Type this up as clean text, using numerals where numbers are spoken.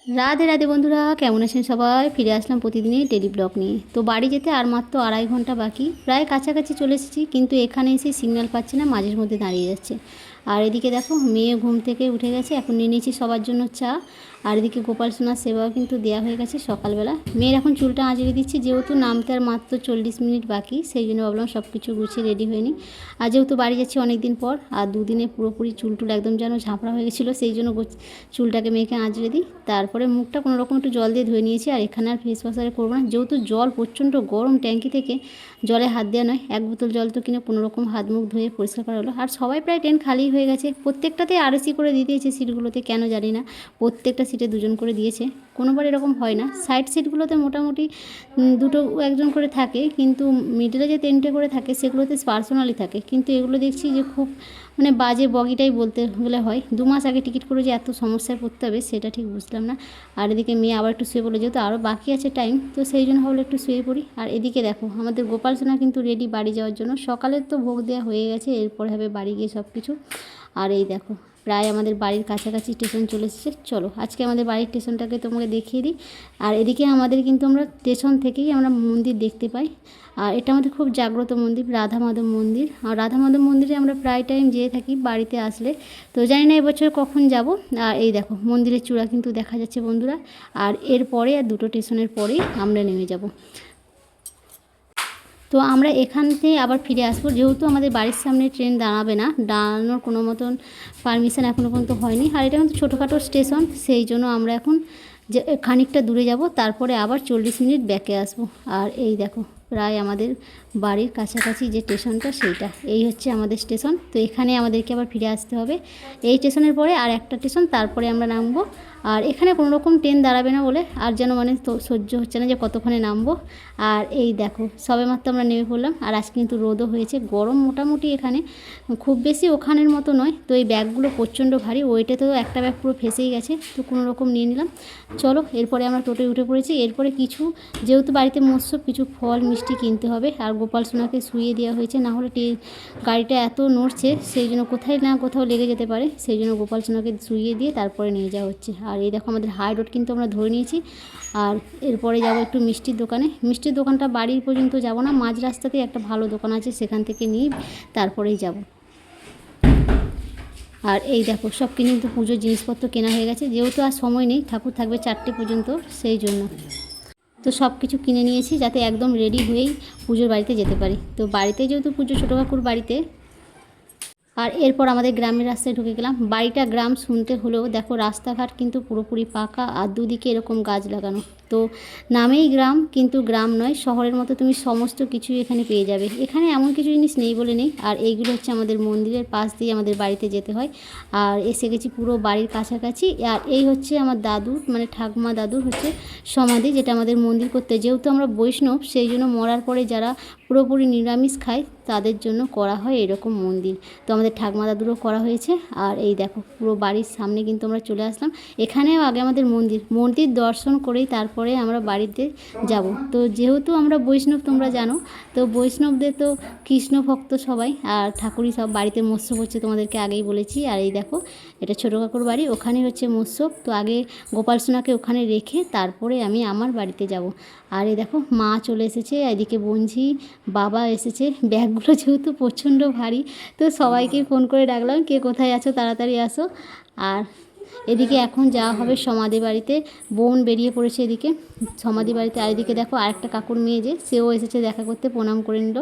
রাধে রাধে বন্ধুরা, কেমন আছেন সবাই? ফিরে আসলাম প্রতিদিনই ডেলি ব্লগ নিয়ে। তো বাড়ি যেতে আর মাত্র 2.5 ঘন্টা বাকি, প্রায় কাছাকাছি চলে এসেছি, কিন্তু এখানে এসে সিগন্যাল পাচ্ছি না, মাঝের মধ্যে দাঁড়িয়ে যাচ্ছে। আর এদিকে দেখো মেয়ে ঘুম থেকে উঠে গেছে, এখন নিয়ে নিয়েছি সবার জন্য চা। আর এদিকে গোপাল সোনার সেবাও কিন্তু দেওয়া হয়ে গেছে সকালবেলা। মেয়ের এখন চুলটা আঁচড়ে দিচ্ছি, যেহেতু নামতে আর মাত্র 40 মিনিট বাকি, সেই জন্য ভাবলাম সব কিছু গুছিয়ে রেডি হয়ে নিই। আর যেহেতু বাড়ি যাচ্ছি অনেক দিন পর, আর দুদিনে পুরোপুরি চুল টুল একদম যেন ঝাঁপড়া হয়ে গেছিলো, সেই জন্য চুলটাকে মেয়েকে আঁচড়ে দিই। তারপরে মুখটা কোনো রকম একটু জল দিয়ে ধুয়ে নিয়েছি, আর এখানে আর ফেস ওয়াশ আর করবো না, যেহেতু জল প্রচণ্ড গরম, ট্যাঙ্কি থেকে জলে হাত দেওয়া নয়, 1 বোতল জল তো কিনে কোনো রকম হাত মুখ ধুয়ে পরিষ্কার করা হলো। আর সবাই প্রায় ট্রেন খালি হয়ে গেছে, প্রত্যেকটাতে আরএসি করে দিয়ে দিয়েছে সিটগুলোতে, কেন জানি না, প্রত্যেকটা সিটে 2জন করে দিয়েছে। কোনোবার এরকম হয় না, সাইড সিটগুলোতে মোটামুটি 2টো 1জন করে থাকে, কিন্তু মিডলে যে 3টে করে থাকে সেগুলোতে পার্সোনালি থাকে, কিন্তু এগুলো দেখছি যে খুব মানে বাজে বগিটাই বলতে গেলে হয়। 2 মাস আগে টিকিট করে যে এত সমস্যায় পড়তে হবে সেটা ঠিক বুঝলাম না। আর এদিকে মেয়ে আবার একটু শুয়ে পড়লো, যেহেতু আরও বাকি আছে টাইম, তো সেই জন্য ভাবলো একটু শুয়ে পড়ি। আর এদিকে দেখো আমাদের গোপাল সোনা কিন্তু রেডি বাড়ি যাওয়ার জন্য, সকালের তো ভোগ দেওয়া হয়ে গেছে, এরপরে হবে বাড়ি গিয়ে সব কিছু। আর এই দেখো প্রায় আমাদের বাড়ির কাছাকাছি স্টেশন চলে এসেছে। চলো আজকে আমাদের বাড়ির স্টেশনটাকে তোমাকে দেখিয়ে দিই। আর এদিকে আমাদের কিন্তু আমরা স্টেশন থেকেই আমরা মন্দির দেখতে পাই। আর এটা আমাদের খুব জাগ্রত মন্দির, রাধা মাধব মন্দির। আর রাধা মাধব মন্দিরে আমরা প্রায় টাইম যেয়ে থাকি বাড়িতে আসলে, তো জানি না এবছর কখন যাব। আর এই দেখো মন্দিরের চূড়া কিন্তু দেখা যাচ্ছে বন্ধুরা। আর এরপরে আর 2টো স্টেশনের পরেই আমরা নেমে যাব। তো আমরা এখান থেকে আবার ফিরে আসবো, যেহেতু আমাদের বাড়ির সামনে ট্রেন দাঁড়াবে না, দাঁড়ানোর কোনো মতন পারমিশন এখনও পর্যন্ত হয়নি। আর এটা কিন্তু ছোটোখাটো স্টেশন, সেই জন্য আমরা এখন যে খানিকটা দূরে যাব, তারপরে আবার 40 মিনিট ব্যাকে আসবো। আর এই দেখো প্রায় আমাদের বাড়ির কাছাকাছি যে স্টেশনটা সেইটা, এই হচ্ছে আমাদের স্টেশন। তো এখানে আমাদেরকে আবার ফিরে আসতে হবে, এই স্টেশনের পরে আর একটা স্টেশন, তারপরে আমরা নামবো। আর এখানে কোনো রকম ট্রেন দাঁড়াবে না বলে আর যেন মানে তো সহ্য হচ্ছে না যে কতক্ষণে নামবো। আর এই দেখো সবেমাত্র আমরা নেমে পড়লাম। আর আজকে কিন্তু রোদও হয়েছে, গরম মোটামুটি এখানে, খুব বেশি ওখানের মতো নয়। তো এই ব্যাগগুলো প্রচণ্ড ভারী, ওইটা তো একটা ব্যাগ পুরো ফেসেই গেছে, তো কোনো রকম নিয়ে নিলাম। চলো এরপরে আমরা টোটোয় উঠে পড়েছি। এরপরে কিছু যেহেতু বাড়িতে মৎস্য কিছু ফল মিষ্টি কিনতে হবে, আর গোপাল সোনাকে শুইয়ে দেওয়া হয়েছে, না হলে গাড়িটা এত নড়ছে, সেই জন্য কোথায় না কোথাও লেগে যেতে পারে, সেই জন্য গোপাল সোনাকে শুইয়ে দিয়ে তারপরে নিয়ে যাওয়া হচ্ছে। আর এই দেখো আমাদের হাই রোড কিন্তু আমরা ধরে নিয়েছি। আর এরপরে যাব একটু মিষ্টির দোকানে। মিষ্টির দোকানটা বাড়ির পর্যন্ত যাব না, মাঝ রাস্তাতেই একটা ভালো দোকান আছে, সেখান থেকে নিয়ে তারপরেই যাব। আর এই দেখো সব কিন্তু পুজোর জিনিসপত্র কেনা হয়ে গেছে, যেহেতু আর সময় নেই, ঠাকুর থাকবে 4টে পর্যন্ত, সেই জন্য তো সব কিছু কিনে নিয়েছি, যাতে একদম রেডি হয়েই পুজোর বাড়িতে যেতে পারি। তো বাড়িতে যেহেতু পুজো ছোটো কাকুর বাড়িতে। আর এরপর আমাদের গ্রামের রাস্তায় ঢুকে গেলাম। বাড়িটা গ্রাম শুনতে হলেও দেখো রাস্তাঘাট কিন্তু পুরোপুরি পাকা, আর দুদিকে এরকম গাছ লাগানো। তো নামেই গ্রাম, কিন্তু গ্রাম নয়, শহরের মতো তুমি সমস্ত কিছুই এখানে পেয়ে যাবে। এখানে এমন কিছু জিনিস নেই বলে নেই। আর এইগুলো হচ্ছে আমাদের মন্দিরের পাশ দিয়ে আমাদের বাড়িতে যেতে হয়। আর এসে গেছি পুরো বাড়ির কাছাকাছি। আর এই হচ্ছে আমার দাদুর মানে ঠাকুমা দাদুর হচ্ছে সমাধি, যেটা আমাদের মন্দির করতে, যেহেতু আমরা বৈষ্ণব, সেই জন্য মরার পরে যারা পুরোপুরি নিরামিষ খায় তাদের জন্য করা হয় এরকম মন্দির। তো আমাদের ঠাকুমা দাদুরও করা হয়েছে। আর এই দেখো পুরো বাড়ির সামনে কিন্তু আমরা চলে আসলাম। এখানেও আগে আমাদের মন্দির দর্শন করেই তারপরে আমরা বাড়িতে যাব। তো যেহেতু আমরা বৈষ্ণব তোমরা জানো, তো বৈষ্ণবদের তো কৃষ্ণ ভক্ত সবাই, আর ঠাকুরই সব বাড়িতে মৎস্য করছে, তোমাদেরকে আগেই বলেছি। আর এই দেখো এটা ছোটো কাকুর বাড়ি, ওখানে হচ্ছে মৎস্য। তো আগে গোপাল সোনাকে ওখানে রেখে তারপরে আমি আমার বাড়িতে যাব। আর এই দেখো মা চলে এসেছে, এদিকে বঞ্জি বাবা এসেছে। ব্যাগগুলো যেহেতু প্রচণ্ড ভারী, তো সবাইকে ফোন করে ডাকলাম, কে কোথায় আছো তাড়াতাড়ি আসো। আর এদিকে এখন যাওয়া হবে সমাধি বাড়িতে, বোন বেরিয়ে পড়েছে এদিকে সমাধি বাড়িতে। আর এদিকে দেখো আরেকটা কাকুর মেয়ে, যে সেও এসেছে দেখা করতে, প্রণাম করে নিল।